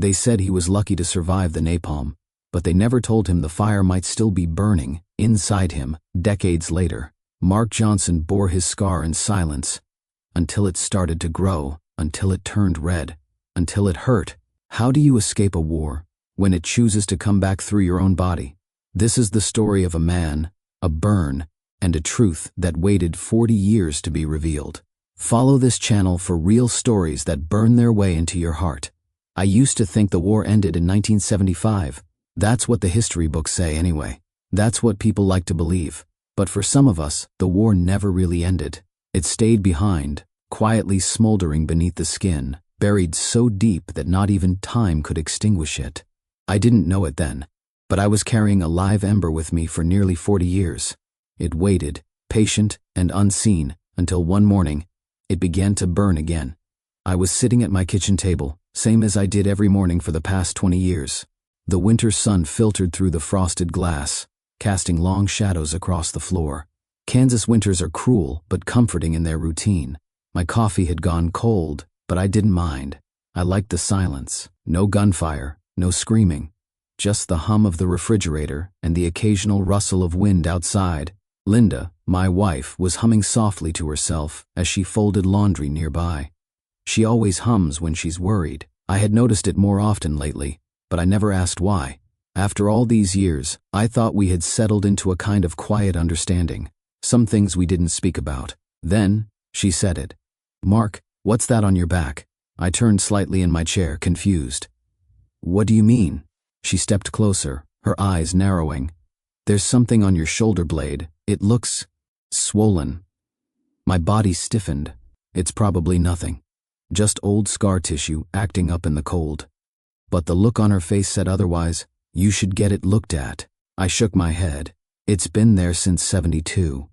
They said he was lucky to survive the napalm, but they never told him the fire might still be burning inside him decades later. Mark Johnson bore his scar in silence until it started to grow, until it turned red, until it hurt. How do you escape a war when it chooses to come back through your own body? This is the story of a man, a burn, and a truth that waited 40 years to be revealed. Follow this channel for real stories that burn their way into your heart. I used to think the war ended in 1975. That's what the history books say anyway. That's what people like to believe. But for some of us, the war never really ended. It stayed behind, quietly smoldering beneath the skin, buried so deep that not even time could extinguish it. I didn't know it then, but I was carrying a live ember with me for nearly 40 years. It waited, patient and unseen, until one morning, it began to burn again. I was sitting at my kitchen table, same as I did every morning for the past 20 years. The winter sun filtered through the frosted glass, casting long shadows across the floor. Kansas winters are cruel but comforting in their routine. My coffee had gone cold, but I didn't mind. I liked the silence. No gunfire, no screaming. Just the hum of the refrigerator and the occasional rustle of wind outside. Linda, my wife, was humming softly to herself as she folded laundry nearby. She always hums when she's worried. I had noticed it more often lately, but I never asked why. After all these years, I thought we had settled into a kind of quiet understanding. Some things we didn't speak about. Then, she said it. "Mark, what's that on your back?" I turned slightly in my chair, confused. "What do you mean?" She stepped closer, her eyes narrowing. "There's something on your shoulder blade. It looks swollen." My body stiffened. It's probably nothing. Just old scar tissue acting up in the cold. But the look on her face said otherwise. "You should get it looked at." I shook my head. "It's been there since '72.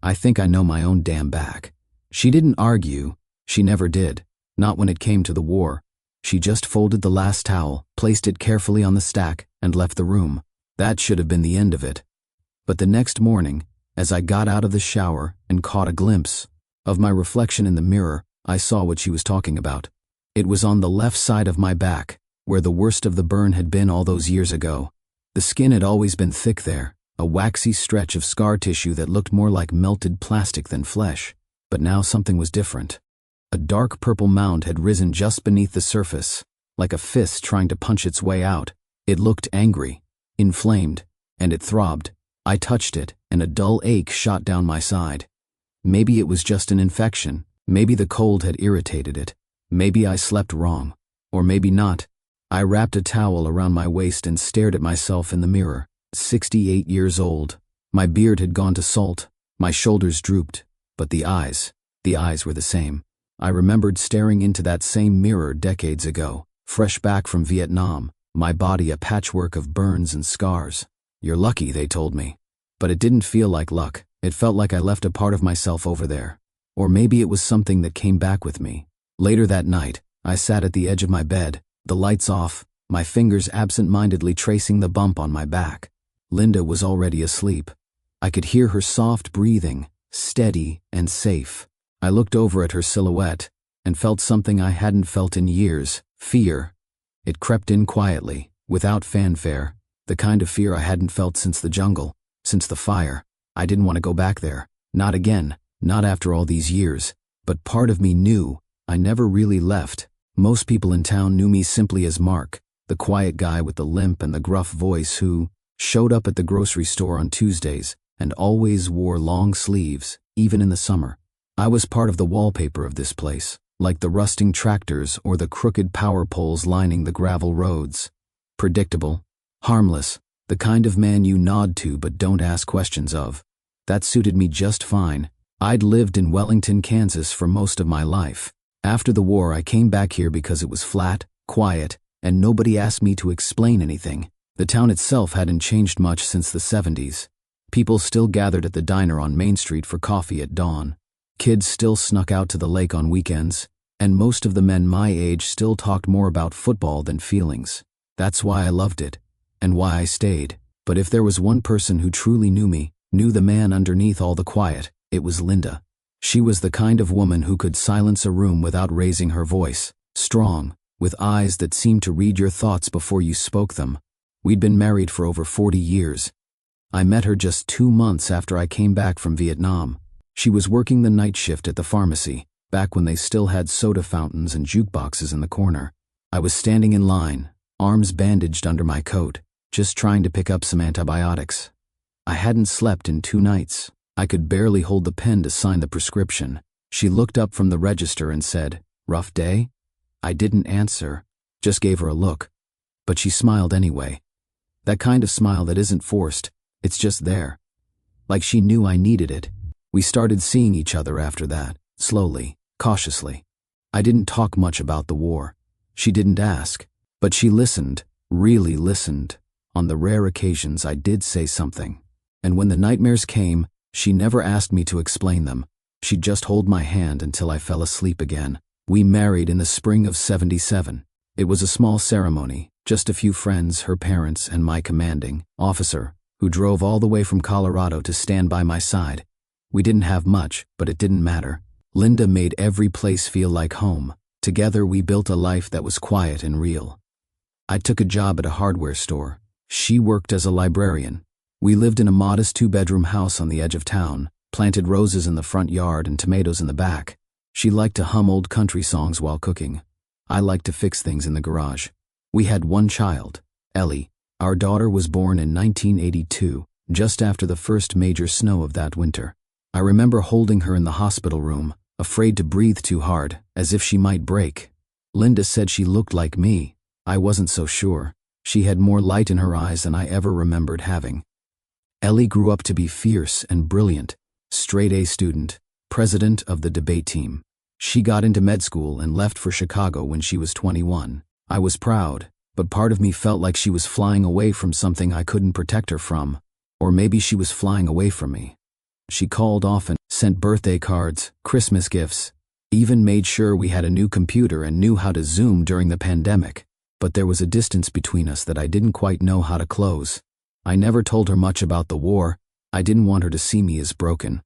I think I know my own damn back." She didn't argue. She never did. Not when it came to the war. She just folded the last towel, placed it carefully on the stack, and left the room. That should have been the end of it. But the next morning, as I got out of the shower and caught a glimpse of my reflection in the mirror, I saw what she was talking about. It was on the left side of my back, where the worst of the burn had been all those years ago. The skin had always been thick there, a waxy stretch of scar tissue that looked more like melted plastic than flesh. But now something was different. A dark purple mound had risen just beneath the surface, like a fist trying to punch its way out. It looked angry, inflamed, and it throbbed. I touched it, and a dull ache shot down my side. Maybe it was just an infection. Maybe the cold had irritated it. Maybe I slept wrong. Or maybe not. I wrapped a towel around my waist and stared at myself in the mirror. 68 years old. My beard had gone to salt. My shoulders drooped. But the eyes were the same. I remembered staring into that same mirror decades ago, fresh back from Vietnam, my body a patchwork of burns and scars. "You're lucky," they told me. But it didn't feel like luck. It felt like I left a part of myself over there. Or maybe it was something that came back with me. Later that night, I sat at the edge of my bed, the lights off, my fingers absent-mindedly tracing the bump on my back. Linda was already asleep. I could hear her soft breathing, steady and safe. I looked over at her silhouette and felt something I hadn't felt in years, fear. It crept in quietly, without fanfare, the kind of fear I hadn't felt since the jungle, since the fire. I didn't want to go back there, not again, not after all these years, but part of me knew I never really left. Most people in town knew me simply as Mark, the quiet guy with the limp and the gruff voice who showed up at the grocery store on Tuesdays and always wore long sleeves, even in the summer. I was part of the wallpaper of this place, like the rusting tractors or the crooked power poles lining the gravel roads. Predictable, harmless, the kind of man you nod to but don't ask questions of. That suited me just fine. I'd lived in Wellington, Kansas for most of my life. After the war, I came back here because it was flat, quiet, and nobody asked me to explain anything. The town itself hadn't changed much since the '70s. People still gathered at the diner on Main Street for coffee at dawn. Kids still snuck out to the lake on weekends, and most of the men my age still talked more about football than feelings. That's why I loved it, and why I stayed. But if there was one person who truly knew me, knew the man underneath all the quiet, it was Linda. She was the kind of woman who could silence a room without raising her voice, strong, with eyes that seemed to read your thoughts before you spoke them. We'd been married for over 40 years. I met her just 2 months after I came back from Vietnam. She was working the night shift at the pharmacy, back when they still had soda fountains and jukeboxes in the corner. I was standing in line, arms bandaged under my coat, just trying to pick up some antibiotics. I hadn't slept in 2 nights. I could barely hold the pen to sign the prescription. She looked up from the register and said, "Rough day?" I didn't answer, just gave her a look. But she smiled anyway. That kind of smile that isn't forced, it's just there. Like she knew I needed it. We started seeing each other after that, slowly, cautiously. I didn't talk much about the war. She didn't ask, but she listened, really listened. On the rare occasions I did say something. And when the nightmares came, she never asked me to explain them. She'd just hold my hand until I fell asleep again. We married in the spring of '77. It was a small ceremony, just a few friends, her parents, and my commanding officer, who drove all the way from Colorado to stand by my side. We didn't have much, but it didn't matter. Linda made every place feel like home. Together we built a life that was quiet and real. I took a job at a hardware store. She worked as a librarian. We lived in a modest 2-bedroom house on the edge of town, planted roses in the front yard and tomatoes in the back. She liked to hum old country songs while cooking. I liked to fix things in the garage. We had 1 child, Ellie. Our daughter was born in 1982, just after the first major snow of that winter. I remember holding her in the hospital room, afraid to breathe too hard, as if she might break. Linda said she looked like me. I wasn't so sure. She had more light in her eyes than I ever remembered having. Ellie grew up to be fierce and brilliant, straight-A student, president of the debate team. She got into med school and left for Chicago when she was 21. I was proud, but part of me felt like she was flying away from something I couldn't protect her from. Or maybe she was flying away from me. She called often, sent birthday cards, Christmas gifts, even made sure we had a new computer and knew how to Zoom during the pandemic. But there was a distance between us that I didn't quite know how to close. I never told her much about the war. I didn't want her to see me as broken.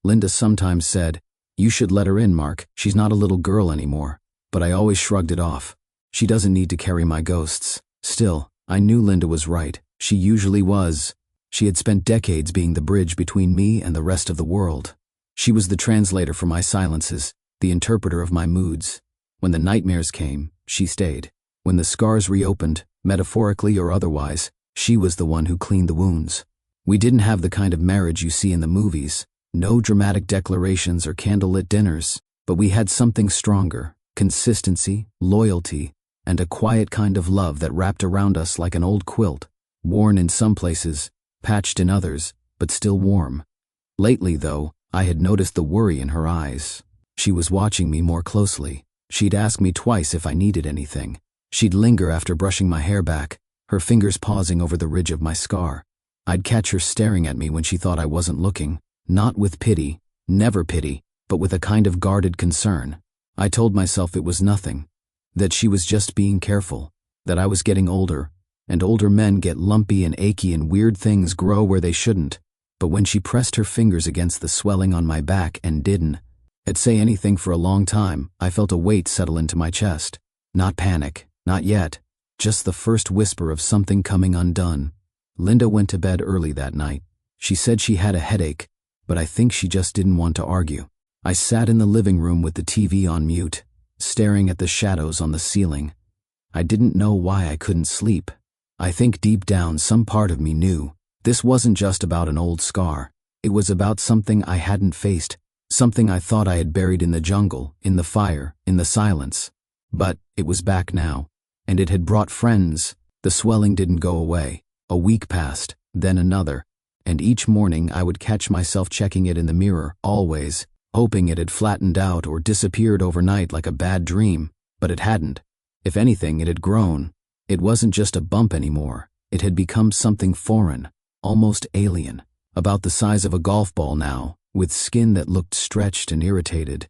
Linda sometimes said, "You should let her in, Mark. She's not a little girl anymore." But I always shrugged it off. She doesn't need to carry my ghosts. Still, I knew Linda was right. She usually was. She had spent decades being the bridge between me and the rest of the world. She was the translator for my silences, the interpreter of my moods. When the nightmares came, she stayed. When the scars reopened, metaphorically or otherwise, she was the one who cleaned the wounds. We didn't have the kind of marriage you see in the movies. No dramatic declarations or candlelit dinners, but we had something stronger, consistency, loyalty, and a quiet kind of love that wrapped around us like an old quilt, worn in some places, patched in others, but still warm. Lately, though, I had noticed the worry in her eyes. She was watching me more closely. She'd ask me twice if I needed anything. She'd linger after brushing my hair back, her fingers pausing over the ridge of my scar. I'd catch her staring at me when she thought I wasn't looking, not with pity, never pity, but with a kind of guarded concern. I told myself it was nothing, that she was just being careful, that I was getting older, and older men get lumpy and achy and weird things grow where they shouldn't. But when she pressed her fingers against the swelling on my back and didn't say anything for a long time, I felt a weight settle into my chest. Not panic, not yet, just the first whisper of something coming undone. Linda went to bed early that night. She said she had a headache, but I think she just didn't want to argue. I sat in the living room with the TV on mute, staring at the shadows on the ceiling. I didn't know why I couldn't sleep. I think deep down some part of me knew. This wasn't just about an old scar. It was about something I hadn't faced, something I thought I had buried in the jungle, in the fire, in the silence. But it was back now, and it had brought friends. The swelling didn't go away. A week passed, then another, and each morning I would catch myself checking it in the mirror, always, hoping it had flattened out or disappeared overnight like a bad dream, but it hadn't. If anything, it had grown. It wasn't just a bump anymore. It had become something foreign, almost alien, about the size of a golf ball now, with skin that looked stretched and irritated.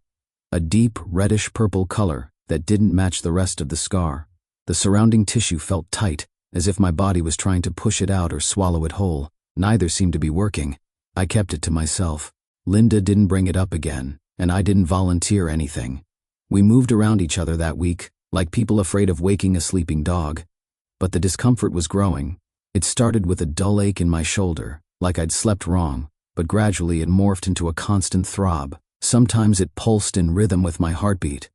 A deep reddish-purple color that didn't match the rest of the scar. The surrounding tissue felt tight, as if my body was trying to push it out or swallow it whole. Neither seemed to be working. I kept it to myself. Linda didn't bring it up again, and I didn't volunteer anything. We moved around each other that week, like people afraid of waking a sleeping dog. But the discomfort was growing. It started with a dull ache in my shoulder, like I'd slept wrong, but gradually it morphed into a constant throb. Sometimes it pulsed in rhythm with my heartbeat.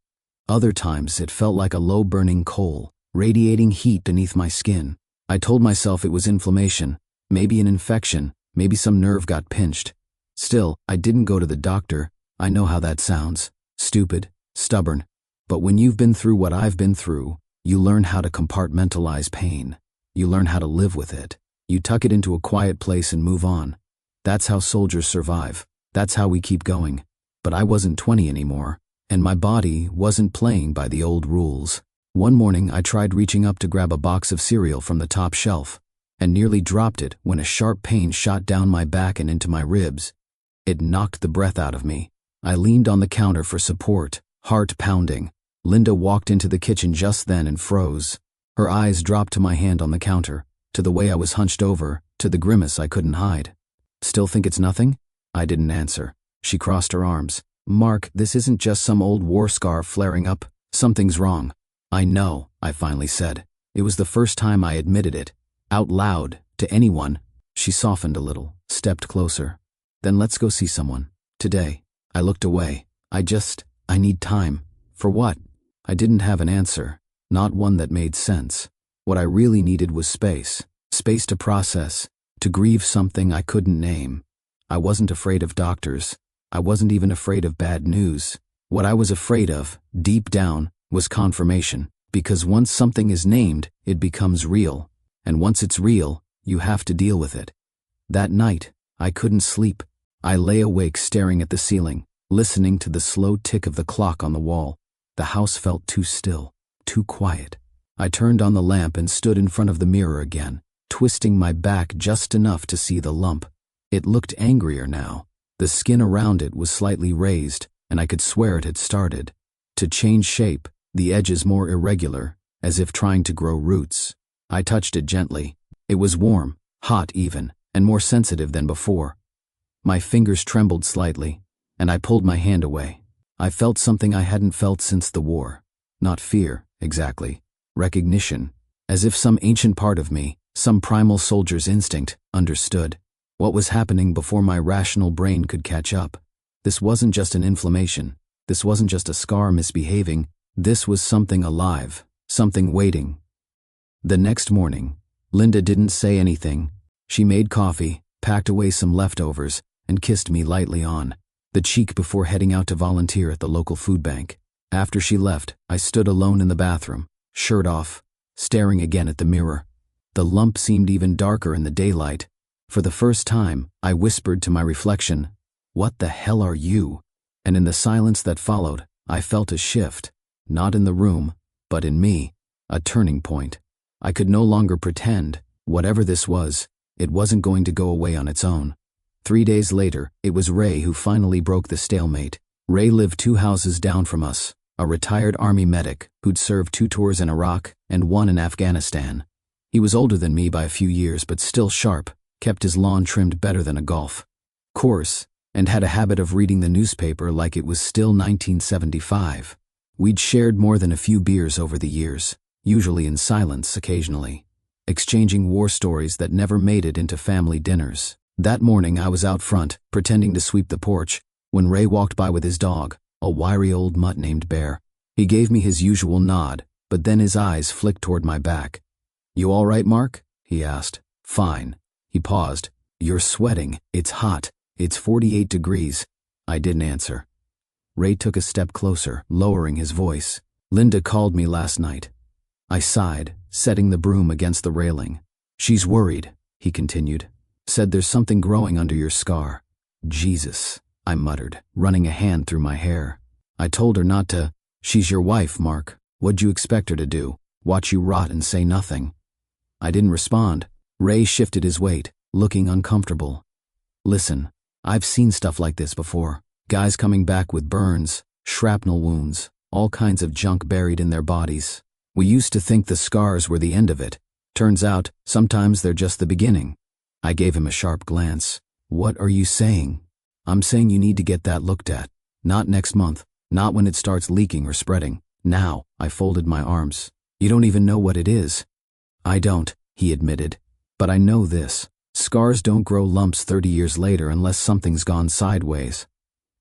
Other times it felt like a low-burning coal, radiating heat beneath my skin. I told myself it was inflammation, maybe an infection, maybe some nerve got pinched. Still, I didn't go to the doctor. I know how that sounds. Stupid, stubborn. But when you've been through what I've been through, you learn how to compartmentalize pain. You learn how to live with it. You tuck it into a quiet place and move on. That's how soldiers survive. That's how we keep going. But I wasn't 20 anymore, and my body wasn't playing by the old rules. One morning I tried reaching up to grab a box of cereal from the top shelf, and nearly dropped it when a sharp pain shot down my back and into my ribs. It knocked the breath out of me. I leaned on the counter for support, heart pounding. Linda walked into the kitchen just then and froze. Her eyes dropped to my hand on the counter, to the way I was hunched over, to the grimace I couldn't hide. Still think it's nothing? I didn't answer. She crossed her arms. Mark, this isn't just some old war scar flaring up. Something's wrong. I know, I finally said. It was the first time I admitted it, out loud, to anyone. She softened a little, stepped closer. Then let's go see someone. Today. I looked away. I need time. For what? I didn't have an answer. Not one that made sense. What I really needed was space. Space to process, to grieve something I couldn't name. I wasn't afraid of doctors. I wasn't even afraid of bad news. What I was afraid of, deep down, was confirmation. Because once something is named, it becomes real. And once it's real, you have to deal with it. That night, I couldn't sleep. I lay awake staring at the ceiling, listening to the slow tick of the clock on the wall. The house felt too still, too quiet. I turned on the lamp and stood in front of the mirror again, twisting my back just enough to see the lump. It looked angrier now. The skin around it was slightly raised, and I could swear it had started to change shape, the edges more irregular, as if trying to grow roots. I touched it gently. It was warm, hot even, and more sensitive than before. My fingers trembled slightly, and I pulled my hand away. I felt something I hadn't felt since the war. Not fear, exactly. Recognition. As if some ancient part of me, some primal soldier's instinct, understood what was happening before my rational brain could catch up. This wasn't just an inflammation. This wasn't just a scar misbehaving. This was something alive, something waiting. The next morning, Linda didn't say anything. She made coffee, packed away some leftovers, and kissed me lightly on the cheek before heading out to volunteer at the local food bank. After she left, I stood alone in the bathroom, shirt off, staring again at the mirror. The lump seemed even darker in the daylight. For the first time, I whispered to my reflection, "What the hell are you?" And in the silence that followed, I felt a shift, not in the room, but in me, a turning point. I could no longer pretend. Whatever this was, it wasn't going to go away on its own. 3 days later, it was Ray who finally broke the stalemate. Ray lived 2 houses down from us, a retired Army medic who'd served 2 tours in Iraq and 1 in Afghanistan. He was older than me by a few years, but still sharp, kept his lawn trimmed better than a golf course, and had a habit of reading the newspaper like it was still 1975. We'd shared more than a few beers over the years, usually in silence occasionally, exchanging war stories that never made it into family dinners. That morning I was out front, pretending to sweep the porch, when Ray walked by with his dog, a wiry old mutt named Bear. He gave me his usual nod, but then his eyes flicked toward my back. "You all right, Mark?" he asked. "Fine." He paused. "You're sweating. It's hot. It's 48 degrees. I didn't answer. Ray took a step closer, lowering his voice. "Linda called me last night." I sighed, setting the broom against the railing. "She's worried," he continued. "Said there's something growing under your scar." "Jesus," I muttered, running a hand through my hair. "I told her not to." "She's your wife, Mark. What'd you expect her to do? Watch you rot and say nothing?" I didn't respond. Ray shifted his weight, looking uncomfortable. "Listen, I've seen stuff like this before. Guys coming back with burns, shrapnel wounds, all kinds of junk buried in their bodies. We used to think the scars were the end of it. Turns out, sometimes they're just the beginning." I gave him a sharp glance. "What are you saying?" "I'm saying you need to get that looked at. Not next month, not when it starts leaking or spreading. Now, I folded my arms. You don't even know what it is. I don't, he admitted. But I know this. Scars don't grow lumps 30 years later unless something's gone sideways.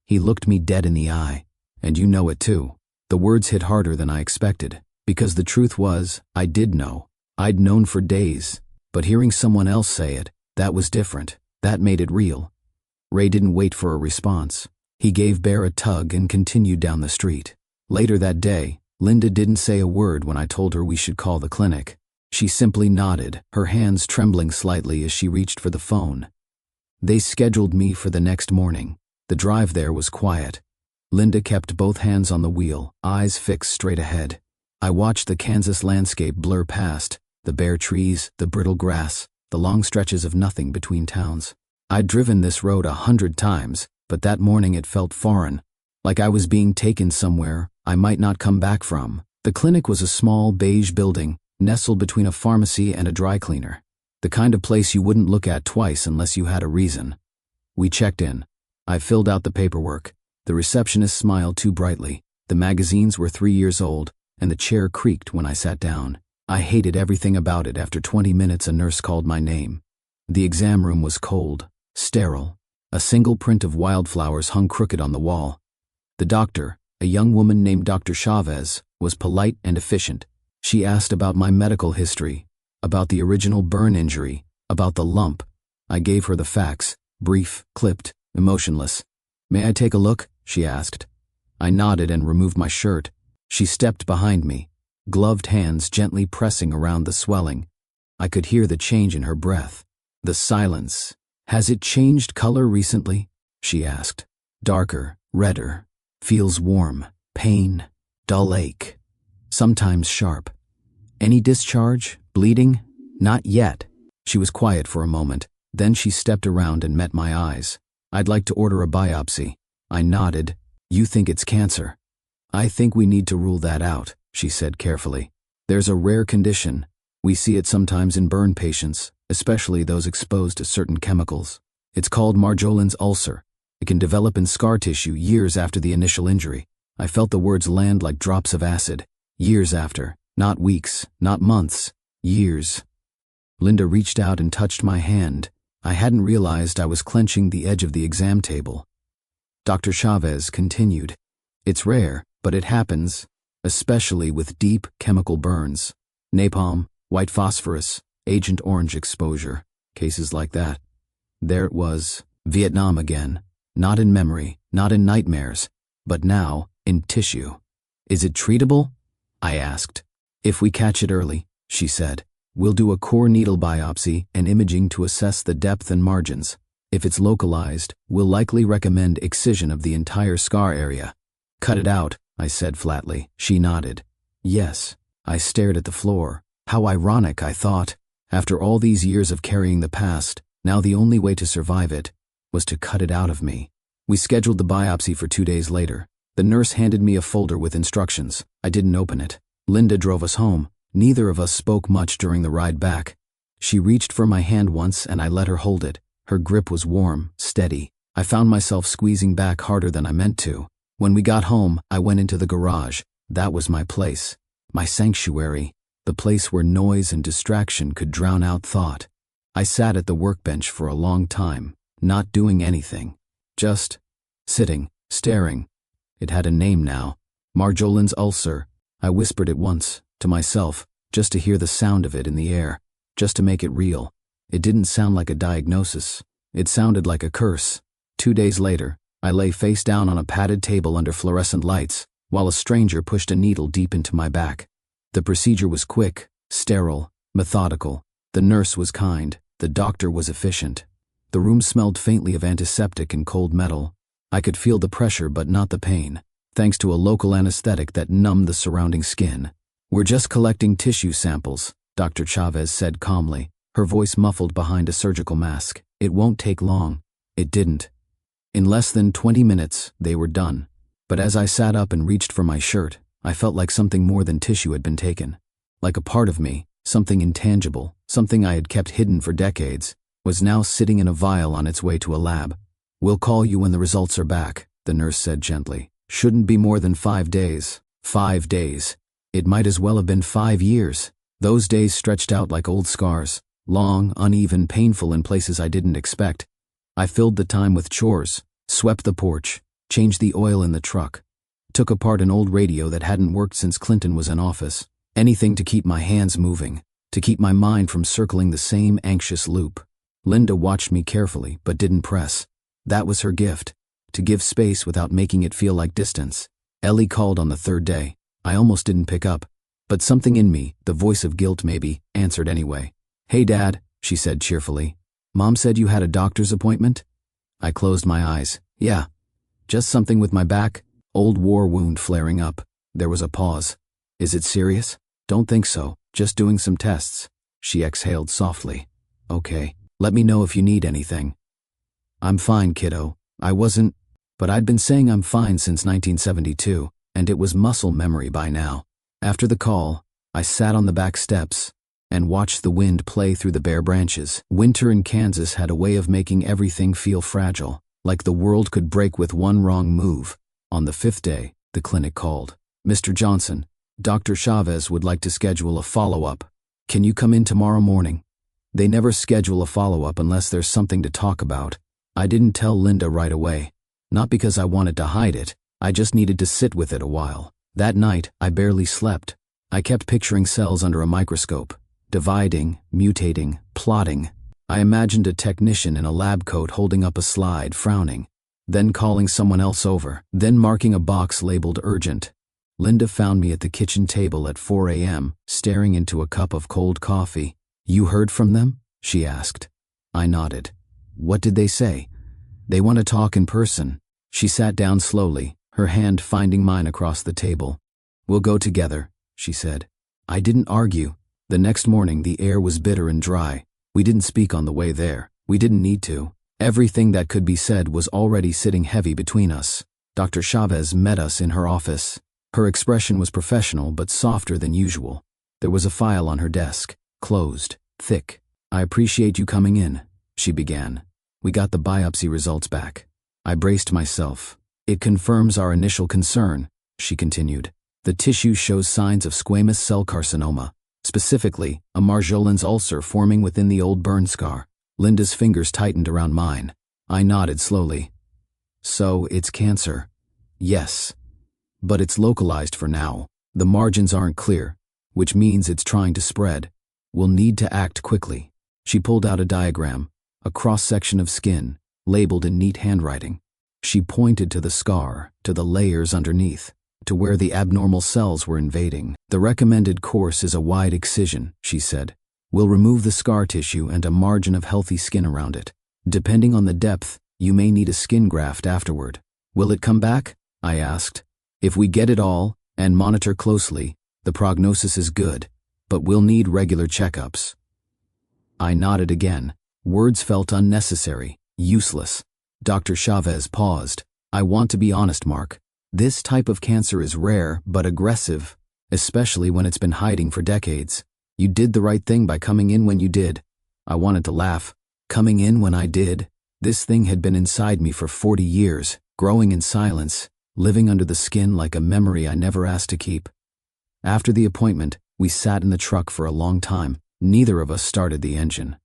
He looked me dead in the eye. And you know it too. The words hit harder than I expected. Because the truth was, I did know. I'd known for days. But hearing someone else say it, that was different. That made it real. Ray didn't wait for a response. He gave Bear a tug and continued down the street. Later that day, Linda didn't say a word when I told her we should call the clinic. She simply nodded, her hands trembling slightly as she reached for the phone. They scheduled me for the next morning. The drive there was quiet. Linda kept both hands on the wheel, eyes fixed straight ahead. I watched the Kansas landscape blur past, the bare trees, the brittle grass, the long stretches of nothing between towns. I'd driven this road 100 times, but that morning it felt foreign, like I was being taken somewhere I might not come back from. The clinic was a small beige building, nestled between a pharmacy and a dry cleaner. The kind of place you wouldn't look at twice unless you had a reason. We checked in. I filled out the paperwork. The receptionist smiled too brightly. The magazines were 3 years old, and the chair creaked when I sat down. I hated everything about it. After 20 minutes, a nurse called my name. The exam room was cold, sterile. A single print of wildflowers hung crooked on the wall. The doctor, a young woman named Dr. Chavez, was polite and efficient. She asked about my medical history, about the original burn injury, about the lump. I gave her the facts, brief, clipped, emotionless. "May I take a look?" she asked. I nodded and removed my shirt. She stepped behind me, gloved hands gently pressing around the swelling. I could hear the change in her breath. The silence. "Has it changed color recently?" she asked. "Darker, redder. Feels warm. Pain. Dull ache. Sometimes sharp. Any discharge? Bleeding?" "Not yet." She was quiet for a moment. Then she stepped around and met my eyes. "I'd like to order a biopsy." I nodded. "You think it's cancer?" "I think we need to rule that out," she said carefully. "There's a rare condition. We see it sometimes in burn patients, especially those exposed to certain chemicals. It's called Marjolin's ulcer. It can develop in scar tissue years after the initial injury." I felt the words land like drops of acid. Years after. Not weeks, not months. Years. Linda reached out and touched my hand. I hadn't realized I was clenching the edge of the exam table. Dr. Chavez continued. "It's rare, but it happens, especially with deep chemical burns. Napalm, white phosphorus, Agent Orange exposure, cases like that." There it was, Vietnam again. Not in memory, not in nightmares, but now in tissue. "Is it treatable?" I asked. "If we catch it early," she said. "We'll do a core needle biopsy and imaging to assess the depth and margins. If it's localized, we'll likely recommend excision of the entire scar area." "Cut it out," I said flatly. She nodded. "Yes." I stared at the floor. How ironic, I thought. After all these years of carrying the past, now the only way to survive it was to cut it out of me. We scheduled the biopsy for 2 days later. The nurse handed me a folder with instructions. I didn't open it. Linda drove us home. Neither of us spoke much during the ride back. She reached for my hand once and I let her hold it. Her grip was warm, steady. I found myself squeezing back harder than I meant to. When we got home, I went into the garage. That was my place. My sanctuary. The place where noise and distraction could drown out thought. I sat at the workbench for a long time, not doing anything. Just sitting, staring. It had a name now. Marjolin's ulcer. I whispered it once, to myself, just to hear the sound of it in the air, just to make it real. It didn't sound like a diagnosis. It sounded like a curse. 2 days later, I lay face down on a padded table under fluorescent lights, while a stranger pushed a needle deep into my back. The procedure was quick, sterile, methodical. The nurse was kind. The doctor was efficient. The room smelled faintly of antiseptic and cold metal. I could feel the pressure but not the pain, thanks to a local anesthetic that numbed the surrounding skin. "We're just collecting tissue samples," Dr. Chavez said calmly, her voice muffled behind a surgical mask. "It won't take long." It didn't. In less than 20 minutes, they were done. But as I sat up and reached for my shirt, I felt like something more than tissue had been taken. Like a part of me, something intangible, something I had kept hidden for decades, was now sitting in a vial on its way to a lab. "We'll call you when the results are back," the nurse said gently. "Shouldn't be more than 5 days." 5 days. It might as well have been 5 years. Those days stretched out like old scars, long, uneven, painful in places I didn't expect. I filled the time with chores, swept the porch, changed the oil in the truck, took apart an old radio that hadn't worked since Clinton was in office. Anything to keep my hands moving, to keep my mind from circling the same anxious loop. Linda watched me carefully, but didn't press. That was her gift, to give space without making it feel like distance. Ellie called on the 3rd day. I almost didn't pick up, but something in me, the voice of guilt maybe, answered anyway. "Hey Dad," she said cheerfully. "Mom said you had a doctor's appointment?" I closed my eyes. "Yeah. Just something with my back, old war wound flaring up." There was a pause. "Is it serious?" "Don't think so. Just doing some tests." She exhaled softly. "Okay. Let me know if you need anything." "I'm fine, kiddo. I wasn't," but I'd been saying I'm fine since 1972, and it was muscle memory by now. After the call, I sat on the back steps and watched the wind play through the bare branches. Winter in Kansas had a way of making everything feel fragile, like the world could break with one wrong move. On the 5th day, the clinic called. "Mr. Johnson, Dr. Chavez would like to schedule a follow-up. Can you come in tomorrow morning?" They never schedule a follow-up unless there's something to talk about. I didn't tell Linda right away. Not because I wanted to hide it, I just needed to sit with it a while. That night, I barely slept. I kept picturing cells under a microscope, dividing, mutating, plotting. I imagined a technician in a lab coat holding up a slide, frowning, then calling someone else over, then marking a box labeled urgent. Linda found me at the kitchen table at 4 a.m., staring into a cup of cold coffee. "You heard from them?" she asked. I nodded. "What did they say?" "They want to talk in person." She sat down slowly, her hand finding mine across the table. "We'll go together," she said. I didn't argue. The next morning the air was bitter and dry. We didn't speak on the way there. We didn't need to. Everything that could be said was already sitting heavy between us. Dr. Chavez met us in her office. Her expression was professional but softer than usual. There was a file on her desk, closed, thick. "I appreciate you coming in," she began. "We got the biopsy results back." I braced myself. "It confirms our initial concern," she continued. "The tissue shows signs of squamous cell carcinoma, specifically a Marjolins ulcer forming within the old burn scar." Linda's fingers tightened around mine. I nodded slowly. "So it's cancer?" "Yes. But it's localized for now. The margins aren't clear, which means it's trying to spread. We'll need to act quickly." She pulled out a diagram, a cross-section of skin, labeled in neat handwriting. She pointed to the scar, to the layers underneath, to where the abnormal cells were invading. "The recommended course is a wide excision," she said. "We'll remove the scar tissue and a margin of healthy skin around it. Depending on the depth, you may need a skin graft afterward." "Will it come back?" I asked. "If we get it all, and monitor closely, the prognosis is good, but we'll need regular checkups." I nodded again. Words felt unnecessary, useless. Dr. Chavez paused. "I want to be honest, Mark. This type of cancer is rare but aggressive, especially when it's been hiding for decades. You did the right thing by coming in when you did." I wanted to laugh. Coming in when I did? This thing had been inside me for 40 years, growing in silence, living under the skin like a memory I never asked to keep. After the appointment, we sat in the truck for a long time. Neither of us started the engine.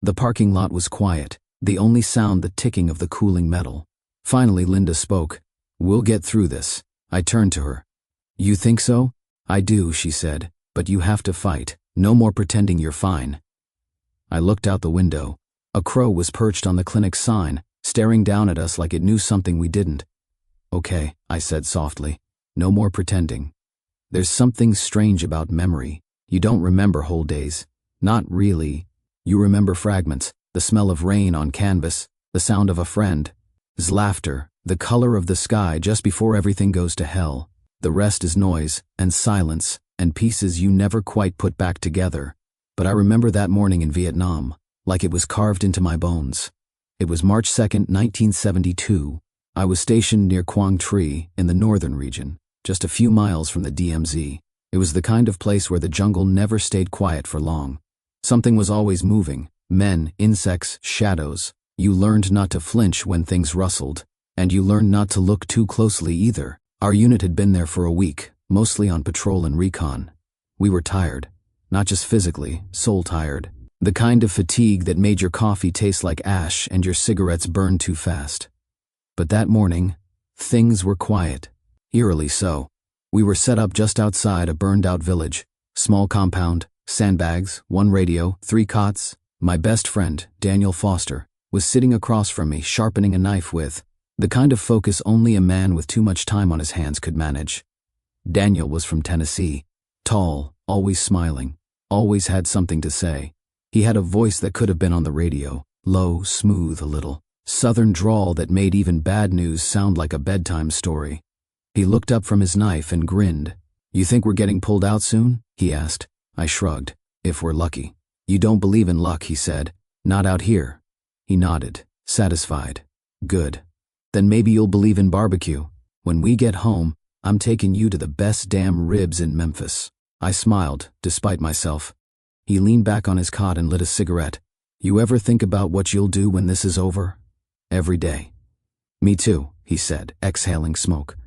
The parking lot was quiet, the only sound the ticking of the cooling metal. Finally Linda spoke. "We'll get through this." I turned to her. "You think so?" "I do," she said, "but you have to fight. No more pretending you're fine." I looked out the window. A crow was perched on the clinic sign, staring down at us like it knew something we didn't. "Okay," I said softly. "No more pretending." There's something strange about memory. You don't remember whole days. Not really. You remember fragments, the smell of rain on canvas, the sound of a friend's laughter, the color of the sky just before everything goes to hell. The rest is noise and silence and pieces you never quite put back together. But I remember that morning in Vietnam, like it was carved into my bones. It was March 2nd, 1972. I was stationed near Quang Tri in the northern region, just a few miles from the DMZ. It was the kind of place where the jungle never stayed quiet for long. Something was always moving. Men, insects, shadows. You learned not to flinch when things rustled, and you learned not to look too closely either. Our unit had been there for a week, mostly on patrol and recon. We were tired, not just physically, soul tired. The kind of fatigue that made your coffee taste like ash and your cigarettes burn too fast. But that morning, things were quiet, eerily so. We were set up just outside a burned-out village. Small compound, sandbags, one radio, 3 cots. My best friend, Daniel Foster, was sitting across from me, sharpening a knife with the kind of focus only a man with too much time on his hands could manage. Daniel was from Tennessee, tall, always smiling, always had something to say. He had a voice that could have been on the radio, low, smooth a little, southern drawl that made even bad news sound like a bedtime story. He looked up from his knife and grinned. "You think we're getting pulled out soon?" he asked. I shrugged. "If we're lucky." "You don't believe in luck," he said. "Not out here." He nodded, satisfied. "Good. Then maybe you'll believe in barbecue. When we get home, I'm taking you to the best damn ribs in Memphis." I smiled, despite myself. He leaned back on his cot and lit a cigarette. "You ever think about what you'll do when this is over?" "Every day." "Me too," he said, exhaling smoke.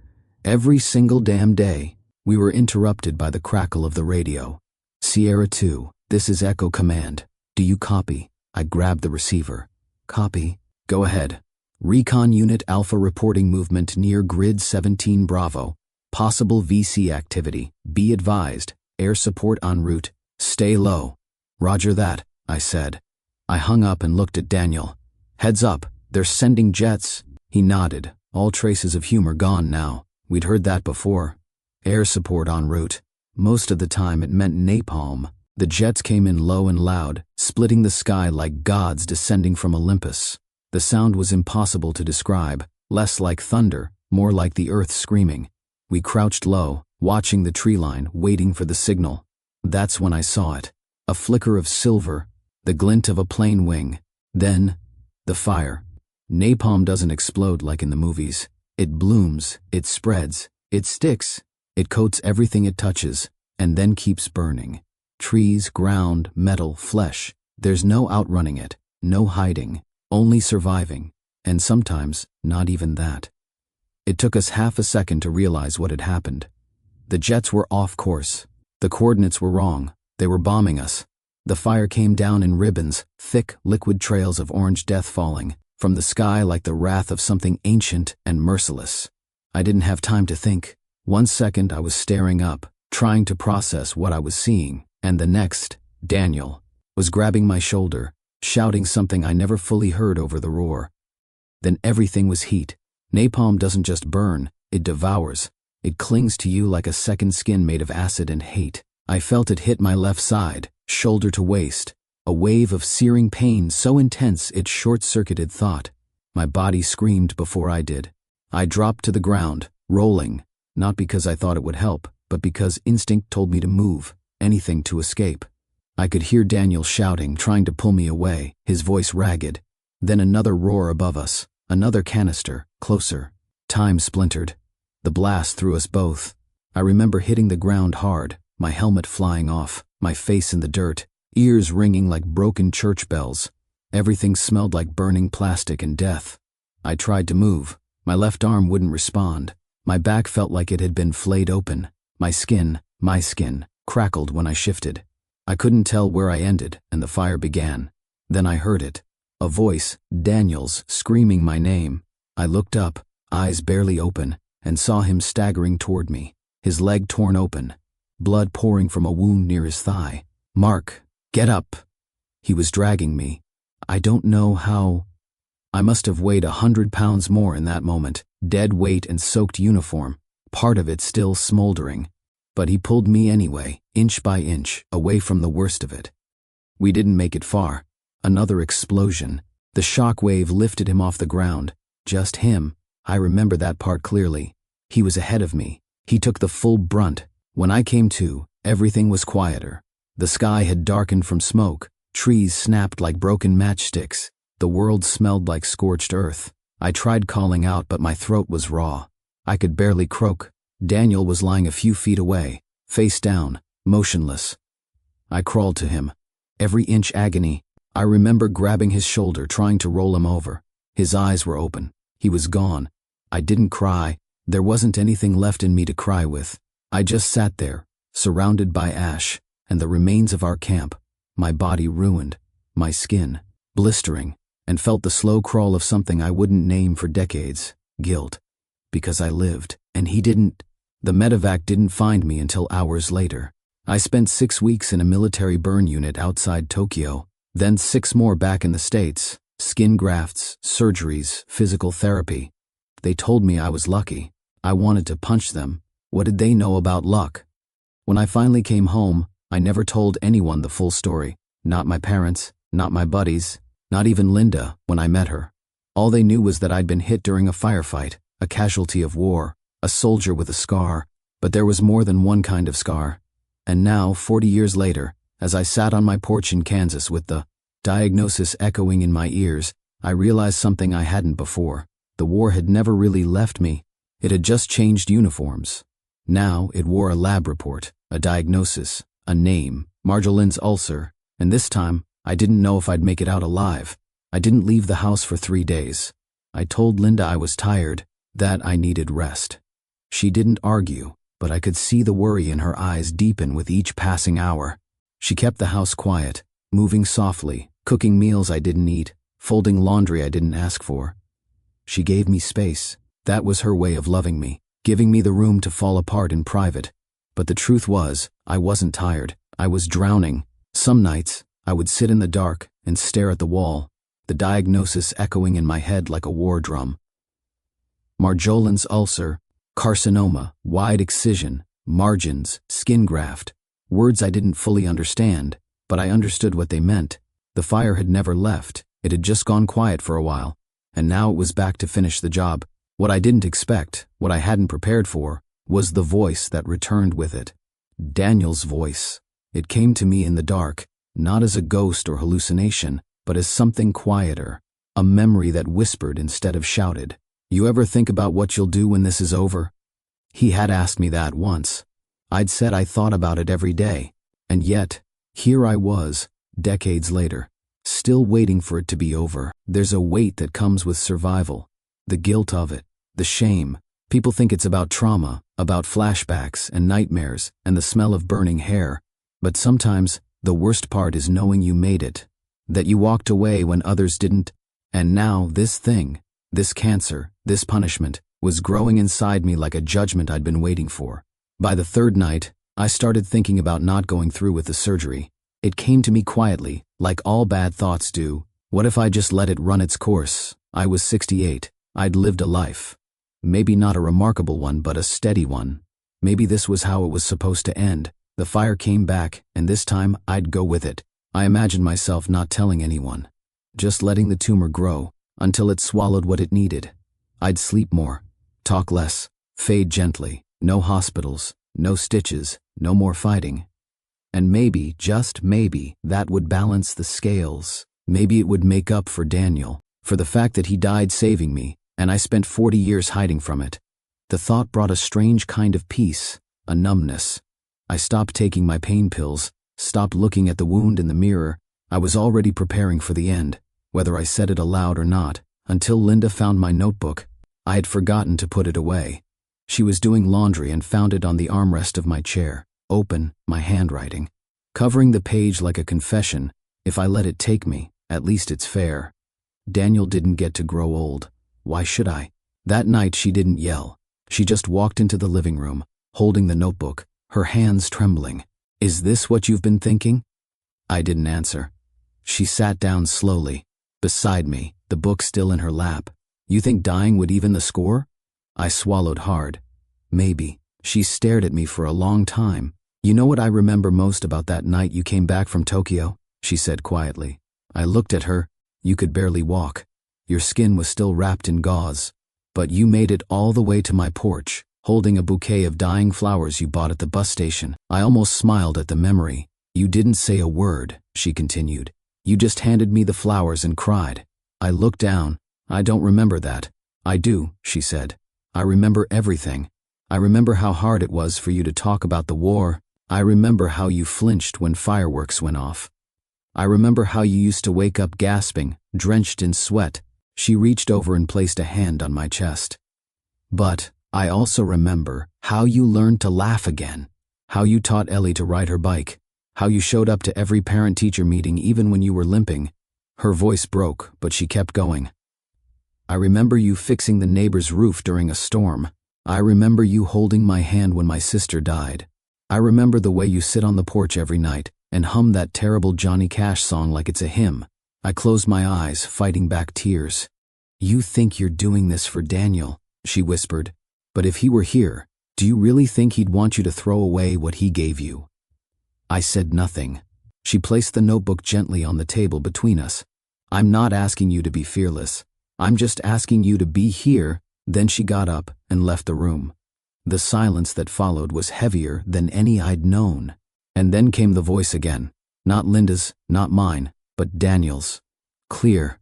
"Every single damn day." We were interrupted by the crackle of the radio. "Sierra 2, this is Echo Command. Do you copy?" I grabbed the receiver. "Copy. Go ahead. Recon Unit Alpha reporting movement near Grid 17 Bravo. Possible VC activity. Be advised. Air support en route. Stay low." "Roger that," I said. I hung up and looked at Daniel. "Heads up, they're sending jets." He nodded, all traces of humor gone now. We'd heard that before. Air support en route. Most of the time it meant napalm. The jets came in low and loud, splitting the sky like gods descending from Olympus. The sound was impossible to describe, less like thunder, more like the earth screaming. We crouched low, watching the tree line, waiting for the signal. That's when I saw it. A flicker of silver, the glint of a plane wing. Then, the fire. Napalm doesn't explode like in the movies. It blooms, it spreads, it sticks, it coats everything it touches, and then keeps burning. Trees, ground, metal, flesh. There's no outrunning it, no hiding, only surviving, and sometimes not even that. It took us half a second to realize what had happened. The jets were off course. The coordinates were wrong. They were bombing us. The fire came down in ribbons, thick, liquid trails of orange death falling from the sky like the wrath of something ancient and merciless. I didn't have time to think. 1 second I was staring up, trying to process what I was seeing, and the next, Daniel, was grabbing my shoulder, shouting something I never fully heard over the roar. Then everything was heat. Napalm doesn't just burn, it devours. It clings to you like a second skin made of acid and hate. I felt it hit my left side, shoulder to waist, a wave of searing pain so intense it short-circuited thought. My body screamed before I did. I dropped to the ground, rolling, not because I thought it would help, but because instinct told me to move, anything to escape. I could hear Daniel shouting, trying to pull me away, his voice ragged. Then another roar above us, another canister, closer. Time splintered. The blast threw us both. I remember hitting the ground hard, my helmet flying off, my face in the dirt, ears ringing like broken church bells. Everything smelled like burning plastic and death. I tried to move. My left arm wouldn't respond. My back felt like it had been flayed open. My skin, crackled when I shifted. I couldn't tell where I ended, and the fire began. Then I heard it. A voice, Daniel's, screaming my name. I looked up, eyes barely open, and saw him staggering toward me, his leg torn open, blood pouring from a wound near his thigh. "Mark, get up." He was dragging me. I don't know how. I must have weighed 100 pounds more in that moment, dead weight and soaked uniform, part of it still smoldering. But he pulled me anyway, inch by inch, away from the worst of it. We didn't make it far. Another explosion. The shock wave lifted him off the ground. Just him. I remember that part clearly. He was ahead of me. He took the full brunt. When I came to, everything was quieter. The sky had darkened from smoke. Trees snapped like broken matchsticks. The world smelled like scorched earth. I tried calling out, but my throat was raw. I could barely croak. Daniel was lying a few feet away, face down, motionless. I crawled to him. Every inch agony. I remember grabbing his shoulder, trying to roll him over. His eyes were open. He was gone. I didn't cry. There wasn't anything left in me to cry with. I just sat there, surrounded by ash and the remains of our camp, my body ruined, my skin blistering, and felt the slow crawl of something I wouldn't name for decades: guilt. Because I lived, and he didn't. The medevac didn't find me until hours later. I spent 6 weeks in a military burn unit outside Tokyo, then 6 more back in the States. Skin grafts, surgeries, physical therapy. They told me I was lucky. I wanted to punch them. What did they know about luck? When I finally came home, I never told anyone the full story. Not my parents, not my buddies, not even Linda when I met her. All they knew was that I'd been hit during a firefight, a casualty of war, a soldier with a scar, but there was more than one kind of scar. And now, 40 years later, as I sat on my porch in Kansas with the diagnosis echoing in my ears, I realized something I hadn't before. The war had never really left me. It had just changed uniforms. Now it wore a lab report, a diagnosis, a name, Marjolin's ulcer, and this time I didn't know if I'd make it out alive. I didn't leave the house for 3 days. I told Linda I was tired, that I needed rest. She didn't argue, but I could see the worry in her eyes deepen with each passing hour. She kept the house quiet, moving softly, cooking meals I didn't eat, folding laundry I didn't ask for. She gave me space. That was her way of loving me, giving me the room to fall apart in private. But the truth was, I wasn't tired. I was drowning. Some nights, I would sit in the dark and stare at the wall, the diagnosis echoing in my head like a war drum. Marjolin's ulcer, carcinoma, wide excision, margins, skin graft. Words I didn't fully understand, but I understood what they meant. The fire had never left. It had just gone quiet for a while, and now it was back to finish the job. What I didn't expect, what I hadn't prepared for, was the voice that returned with it. Daniel's voice. It came to me in the dark, not as a ghost or hallucination, but as something quieter, a memory that whispered instead of shouted. You ever think about what you'll do when this is over? He had asked me that once. I'd said I thought about it every day, and yet, here I was, decades later, still waiting for it to be over. There's a weight that comes with survival, the guilt of it, the shame. People think it's about trauma, about flashbacks and nightmares and the smell of burning hair, but sometimes the worst part is knowing you made it, that you walked away when others didn't, and now this thing, this cancer, this punishment, was growing inside me like a judgment I'd been waiting for. By the 3rd night, I started thinking about not going through with the surgery. It came to me quietly, like all bad thoughts do. What if I just let it run its course? I was 68. I'd lived a life. Maybe not a remarkable one, but a steady one. Maybe this was how it was supposed to end. The fire came back, and this time I'd go with it. I imagined myself not telling anyone, just letting the tumor grow until it swallowed what it needed. I'd sleep more, talk less, fade gently, no hospitals, no stitches, no more fighting. And maybe, just maybe, that would balance the scales. Maybe it would make up for Daniel, for the fact that he died saving me, and I spent 40 years hiding from it. The thought brought a strange kind of peace, a numbness. I stopped taking my pain pills, stopped looking at the wound in the mirror. I was already preparing for the end, whether I said it aloud or not, until Linda found my notebook. I had forgotten to put it away. She was doing laundry and found it on the armrest of my chair, open, my handwriting, covering the page like a confession. If I let it take me, at least it's fair. Daniel didn't get to grow old. Why should I? That night she didn't yell. She just walked into the living room, holding the notebook, her hands trembling. Is this what you've been thinking? I didn't answer. She sat down slowly, beside me, the book still in her lap. You think dying would even the score? I swallowed hard. Maybe. She stared at me for a long time. You know what I remember most about that night you came back from Tokyo? She said quietly. I looked at her. You could barely walk. Your skin was still wrapped in gauze. But you made it all the way to my porch, holding a bouquet of dying flowers you bought at the bus station. I almost smiled at the memory. You didn't say a word, she continued. You just handed me the flowers and cried. I looked down. I don't remember that. I do, she said. I remember everything. I remember how hard it was for you to talk about the war. I remember how you flinched when fireworks went off. I remember how you used to wake up gasping, drenched in sweat. She reached over and placed a hand on my chest. But, I also remember how you learned to laugh again, how you taught Ellie to ride her bike, how you showed up to every parent-teacher meeting even when you were limping. Her voice broke, but she kept going. I remember you fixing the neighbor's roof during a storm. I remember you holding my hand when my sister died. I remember the way you sit on the porch every night and hum that terrible Johnny Cash song like it's a hymn. I closed my eyes, fighting back tears. You think you're doing this for Daniel, she whispered. But if he were here, do you really think he'd want you to throw away what he gave you? I said nothing. She placed the notebook gently on the table between us. I'm not asking you to be fearless. I'm just asking you to be here. Then she got up and left the room. The silence that followed was heavier than any I'd known. And then came the voice again. Not Linda's, not mine, but Daniel's. Clear.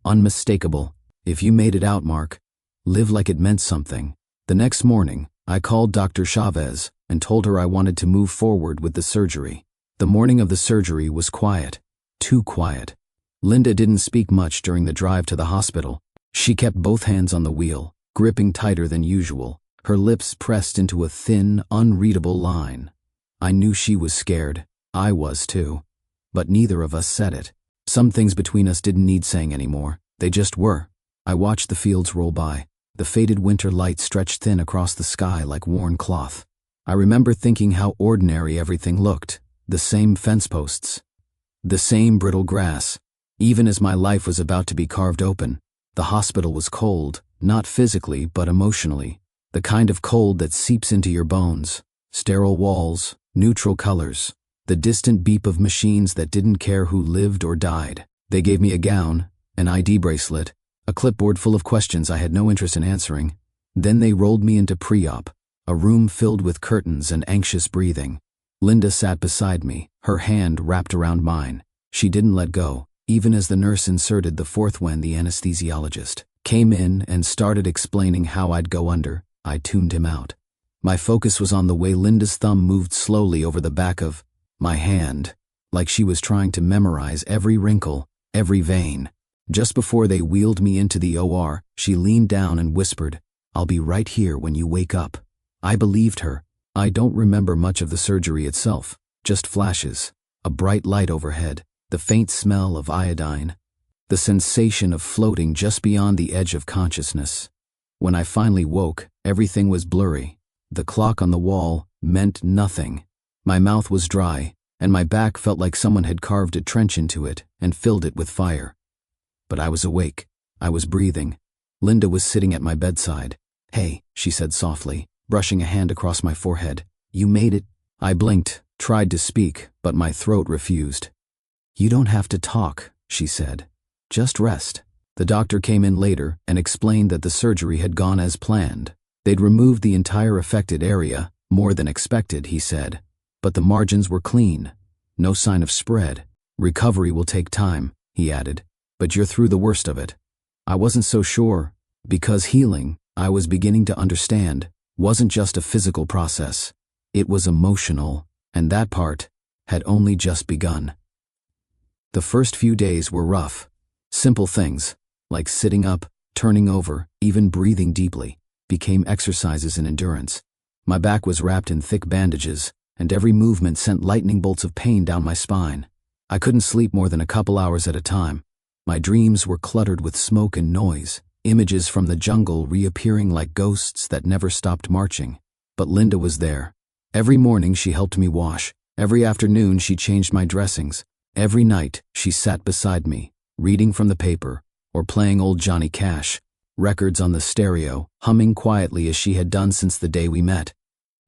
Unmistakable. If you made it out, Mark, live like it meant something. The next morning, I called Dr. Chavez and told her I wanted to move forward with the surgery. The morning of the surgery was quiet. Too quiet. Linda didn't speak much during the drive to the hospital. She kept both hands on the wheel, gripping tighter than usual, her lips pressed into a thin, unreadable line. I knew she was scared. I was too. But neither of us said it. Some things between us didn't need saying anymore. They just were. I watched the fields roll by. The faded winter light stretched thin across the sky like worn cloth. I remember thinking how ordinary everything looked. The same fence posts. The same brittle grass. Even as my life was about to be carved open, the hospital was cold, not physically but emotionally. The kind of cold that seeps into your bones. Sterile walls, neutral colors, the distant beep of machines that didn't care who lived or died. They gave me a gown, an ID bracelet, a clipboard full of questions I had no interest in answering. Then they rolled me into pre-op, a room filled with curtains and anxious breathing. Linda sat beside me, her hand wrapped around mine. She didn't let go, even as the nurse inserted the fourth when the anesthesiologist came in and started explaining how I'd go under. I tuned him out. My focus was on the way Linda's thumb moved slowly over the back of my hand, like she was trying to memorize every wrinkle, every vein. Just before they wheeled me into the OR, she leaned down and whispered, "I'll be right here when you wake up." I believed her. I don't remember much of the surgery itself, just flashes, a bright light overhead, the faint smell of iodine, the sensation of floating just beyond the edge of consciousness. When I finally woke, everything was blurry. The clock on the wall meant nothing. My mouth was dry, and my back felt like someone had carved a trench into it and filled it with fire. But I was awake. I was breathing. Linda was sitting at my bedside. "Hey," she said softly, brushing a hand across my forehead. "You made it." I blinked, tried to speak, but my throat refused. "You don't have to talk," she said. "Just rest." The doctor came in later and explained that the surgery had gone as planned. They'd removed the entire affected area, more than expected, he said. But the margins were clean. No sign of spread. "Recovery will take time," he added. "But you're through the worst of it." I wasn't so sure, because healing, I was beginning to understand, wasn't just a physical process. It was emotional, and that part had only just begun. The first few days were rough. Simple things, like sitting up, turning over, even breathing deeply, became exercises in endurance. My back was wrapped in thick bandages, and every movement sent lightning bolts of pain down my spine. I couldn't sleep more than a couple hours at a time. My dreams were cluttered with smoke and noise, images from the jungle reappearing like ghosts that never stopped marching. But Linda was there. Every morning she helped me wash. Every afternoon she changed my dressings. Every night she sat beside me, reading from the paper, or playing old Johnny Cash, records on the stereo, humming quietly as she had done since the day we met.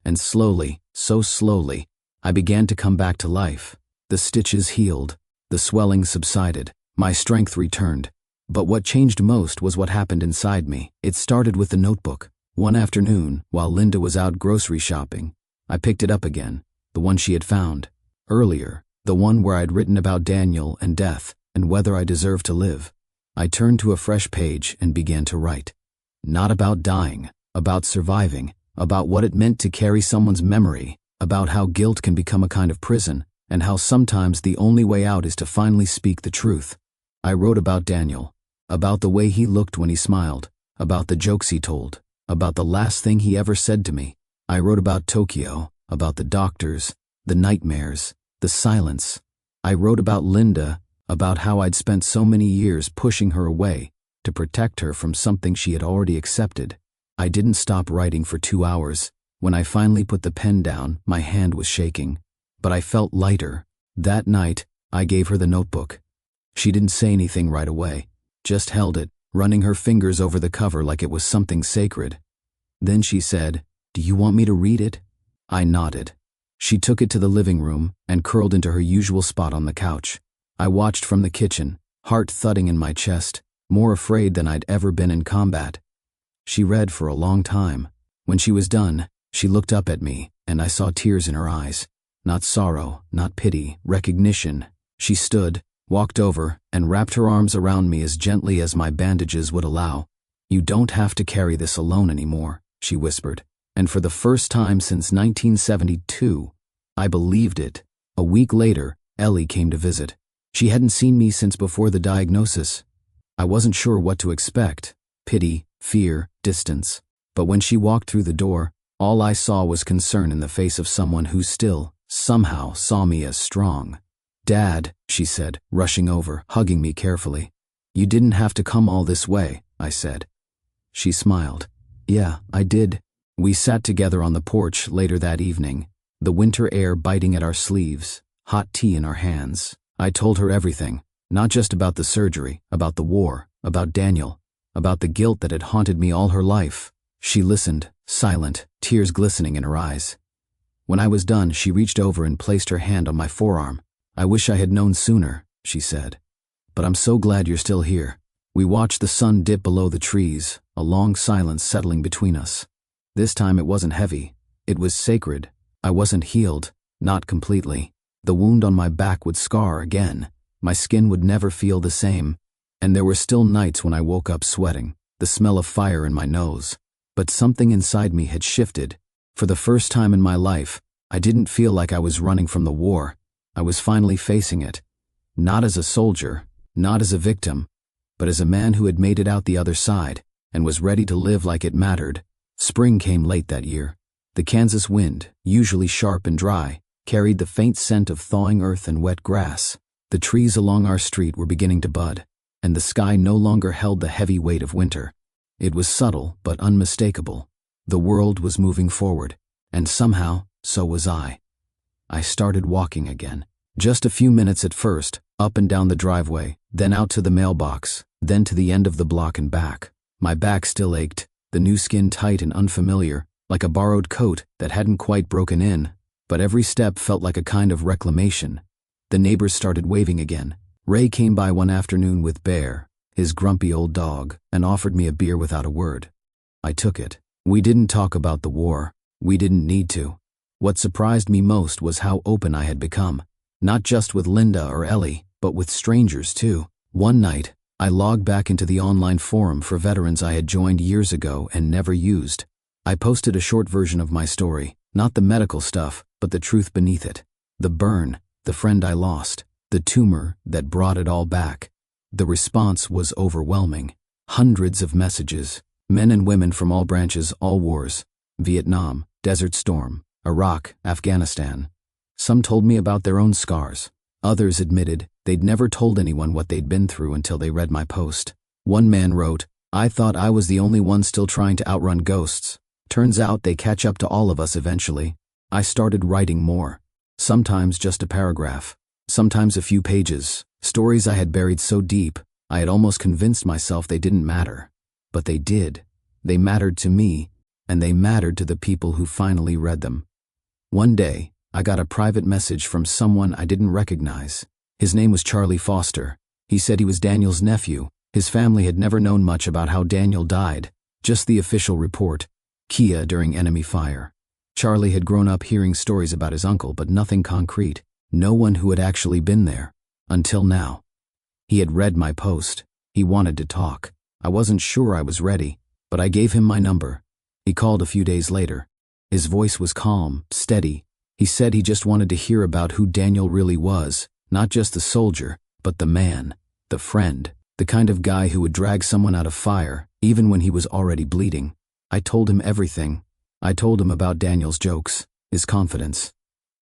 And slowly, so slowly, I began to come back to life. The stitches healed, the swelling subsided, my strength returned. But what changed most was what happened inside me. It started with the notebook. One afternoon, while Linda was out grocery shopping, I picked it up again, the one she had found. Earlier, the one where I'd written about Daniel and death, and whether I deserved to live. I turned to a fresh page and began to write. Not about dying, about surviving, about what it meant to carry someone's memory, about how guilt can become a kind of prison, and how sometimes the only way out is to finally speak the truth. I wrote about Daniel, about the way he looked when he smiled, about the jokes he told, about the last thing he ever said to me. I wrote about Tokyo, about the doctors, the nightmares, the silence. I wrote about Linda, about how I'd spent so many years pushing her away to protect her from something she had already accepted. I didn't stop writing for 2 hours. When I finally put the pen down, my hand was shaking, but I felt lighter. That night, I gave her the notebook. She didn't say anything right away, just held it, running her fingers over the cover like it was something sacred. Then she said, "Do you want me to read it?" I nodded. She took it to the living room and curled into her usual spot on the couch. I watched from the kitchen, heart thudding in my chest, more afraid than I'd ever been in combat. She read for a long time. When she was done, she looked up at me, and I saw tears in her eyes. Not sorrow, not pity, recognition. She stood, walked over, and wrapped her arms around me as gently as my bandages would allow. "You don't have to carry this alone anymore," she whispered. And for the first time since 1972, I believed it. A week later, Ellie came to visit. She hadn't seen me since before the diagnosis. I wasn't sure what to expect: pity, fear, distance. But when she walked through the door, all I saw was concern in the face of someone who still, somehow, saw me as strong. "Dad," she said, rushing over, hugging me carefully. "You didn't have to come all this way," I said. She smiled. "Yeah, I did." We sat together on the porch later that evening, the winter air biting at our sleeves, hot tea in our hands. I told her everything, not just about the surgery, about the war, about Daniel, about the guilt that had haunted me all her life. She listened, silent, tears glistening in her eyes. When I was done, she reached over and placed her hand on my forearm. "I wish I had known sooner," she said. "But I'm so glad you're still here." We watched the sun dip below the trees, a long silence settling between us. This time it wasn't heavy. It was sacred. I wasn't healed, not completely. The wound on my back would scar again. My skin would never feel the same. And there were still nights when I woke up sweating, the smell of fire in my nose. But something inside me had shifted. For the first time in my life, I didn't feel like I was running from the war. I was finally facing it. Not as a soldier, not as a victim, but as a man who had made it out the other side and was ready to live like it mattered. Spring came late that year. The Kansas wind, usually sharp and dry, carried the faint scent of thawing earth and wet grass. The trees along our street were beginning to bud, and the sky no longer held the heavy weight of winter. It was subtle but unmistakable. The world was moving forward, and somehow, so was I. I started walking again. Just a few minutes at first, up and down the driveway, then out to the mailbox, then to the end of the block and back. My back still ached, the new skin tight and unfamiliar, like a borrowed coat that hadn't quite broken in, but every step felt like a kind of reclamation. The neighbors started waving again. Ray came by one afternoon with Bear, his grumpy old dog, and offered me a beer without a word. I took it. We didn't talk about the war. We didn't need to. What surprised me most was how open I had become. Not just with Linda or Ellie, but with strangers too. One night, I logged back into the online forum for veterans I had joined years ago and never used. I posted a short version of my story, not the medical stuff, but the truth beneath it. The burn, the friend I lost, the tumor that brought it all back. The response was overwhelming. Hundreds of messages, men and women from all branches, all wars, Vietnam, Desert Storm, Iraq, Afghanistan. Some told me about their own scars. Others admitted they'd never told anyone what they'd been through until they read my post. One man wrote, "I thought I was the only one still trying to outrun ghosts. Turns out they catch up to all of us eventually." I started writing more. Sometimes just a paragraph. Sometimes a few pages. Stories I had buried so deep, I had almost convinced myself they didn't matter. But they did. They mattered to me, and they mattered to the people who finally read them. One day, I got a private message from someone I didn't recognize. His name was Charlie Foster. He said he was Daniel's nephew. His family had never known much about how Daniel died, just the official report: Kia during enemy fire. Charlie had grown up hearing stories about his uncle, but nothing concrete. No one who had actually been there. Until now. He had read my post. He wanted to talk. I wasn't sure I was ready, but I gave him my number. He called a few days later. His voice was calm, steady. He said he just wanted to hear about who Daniel really was, not just the soldier, but the man, the friend, the kind of guy who would drag someone out of fire, even when he was already bleeding. I told him everything. I told him about Daniel's jokes, his confidence,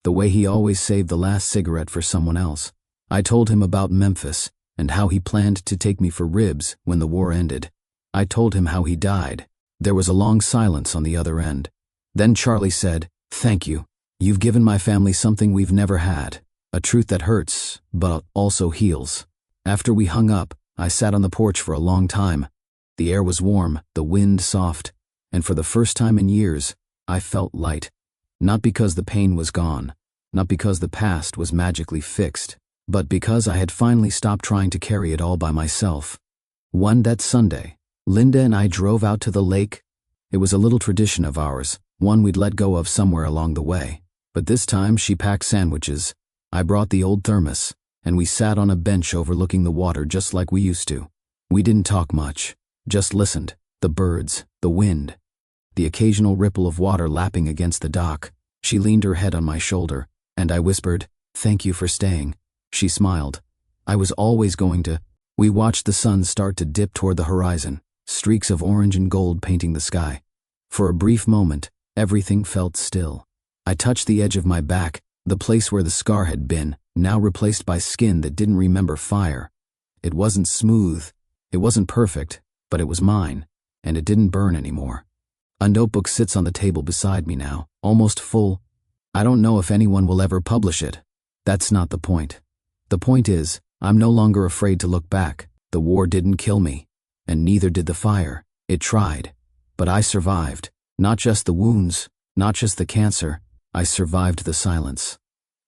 the way he always saved the last cigarette for someone else. I told him about Memphis and how he planned to take me for ribs when the war ended. I told him how he died. There was a long silence on the other end. Then Charlie said, "Thank you. You've given my family something we've never had, a truth that hurts, but also heals." After we hung up, I sat on the porch for a long time. The air was warm, the wind soft, and for the first time in years, I felt light. Not because the pain was gone, not because the past was magically fixed, but because I had finally stopped trying to carry it all by myself. That Sunday, Linda and I drove out to the lake. It was a little tradition of ours, one we'd let go of somewhere along the way. But this time she packed sandwiches. I brought the old thermos, and we sat on a bench overlooking the water just like we used to. We didn't talk much, just listened. The birds, the wind, the occasional ripple of water lapping against the dock. She leaned her head on my shoulder, and I whispered, "Thank you for staying." She smiled. "I was always going to." We watched the sun start to dip toward the horizon, streaks of orange and gold painting the sky. For a brief moment, everything felt still. I touched the edge of my back, the place where the scar had been, now replaced by skin that didn't remember fire. It wasn't smooth, it wasn't perfect, but it was mine, and it didn't burn anymore. A notebook sits on the table beside me now, almost full. I don't know if anyone will ever publish it. That's not the point. The point is, I'm no longer afraid to look back. The war didn't kill me, and neither did the fire. It tried. But I survived. Not just the wounds, not just the cancer. I survived the silence.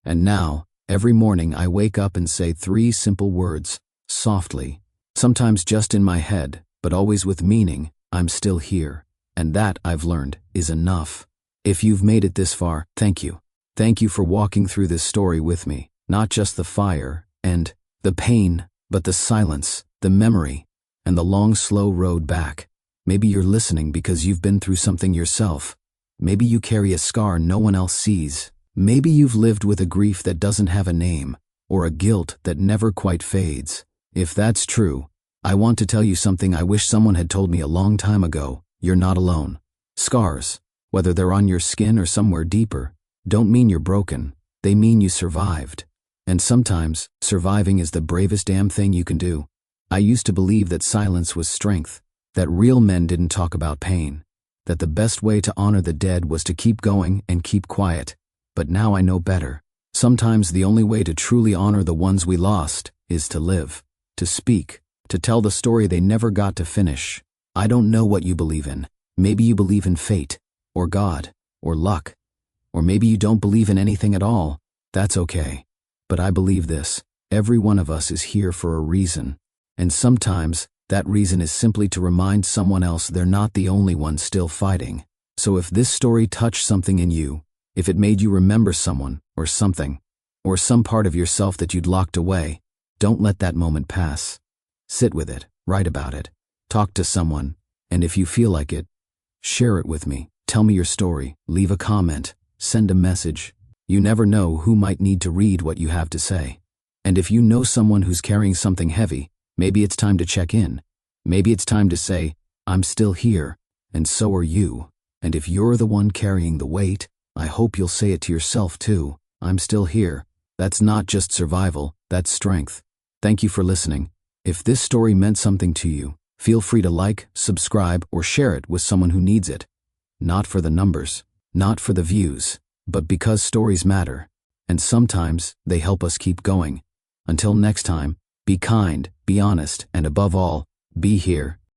And now, every morning I wake up and say 3 simple words, softly, sometimes just in my head, but always with meaning. I'm still here. And that, I've learned, is enough. If you've made it this far, thank you. Thank you for walking through this story with me. Not just the fire and the pain, but the silence, the memory, and the long, slow road back. Maybe you're listening because you've been through something yourself. Maybe you carry a scar no one else sees. Maybe you've lived with a grief that doesn't have a name, or a guilt that never quite fades. If that's true, I want to tell you something I wish someone had told me a long time ago. You're not alone. Scars, whether they're on your skin or somewhere deeper, don't mean you're broken. They mean you survived. And sometimes, surviving is the bravest damn thing you can do. I used to believe that silence was strength, that real men didn't talk about pain, that the best way to honor the dead was to keep going and keep quiet. But now I know better. Sometimes the only way to truly honor the ones we lost is to live, to speak, to tell the story they never got to finish. I don't know what you believe in. Maybe you believe in fate, or God, or luck, or maybe you don't believe in anything at all. That's okay. But I believe this. Every one of us is here for a reason. And sometimes, that reason is simply to remind someone else they're not the only one still fighting. So if this story touched something in you, if it made you remember someone, or something, or some part of yourself that you'd locked away, don't let that moment pass. Sit with it, write about it, talk to someone, and if you feel like it, share it with me. Tell me your story, leave a comment, send a message. You never know who might need to read what you have to say. And if you know someone who's carrying something heavy, maybe it's time to check in. Maybe it's time to say, I'm still here, and so are you. And if you're the one carrying the weight, I hope you'll say it to yourself too. I'm still here. That's not just survival, that's strength. Thank you for listening. If this story meant something to you, feel free to like, subscribe, or share it with someone who needs it. Not for the numbers, not for the views, but because stories matter. And sometimes they help us keep going. Until next time, be kind, be honest, and above all, be here.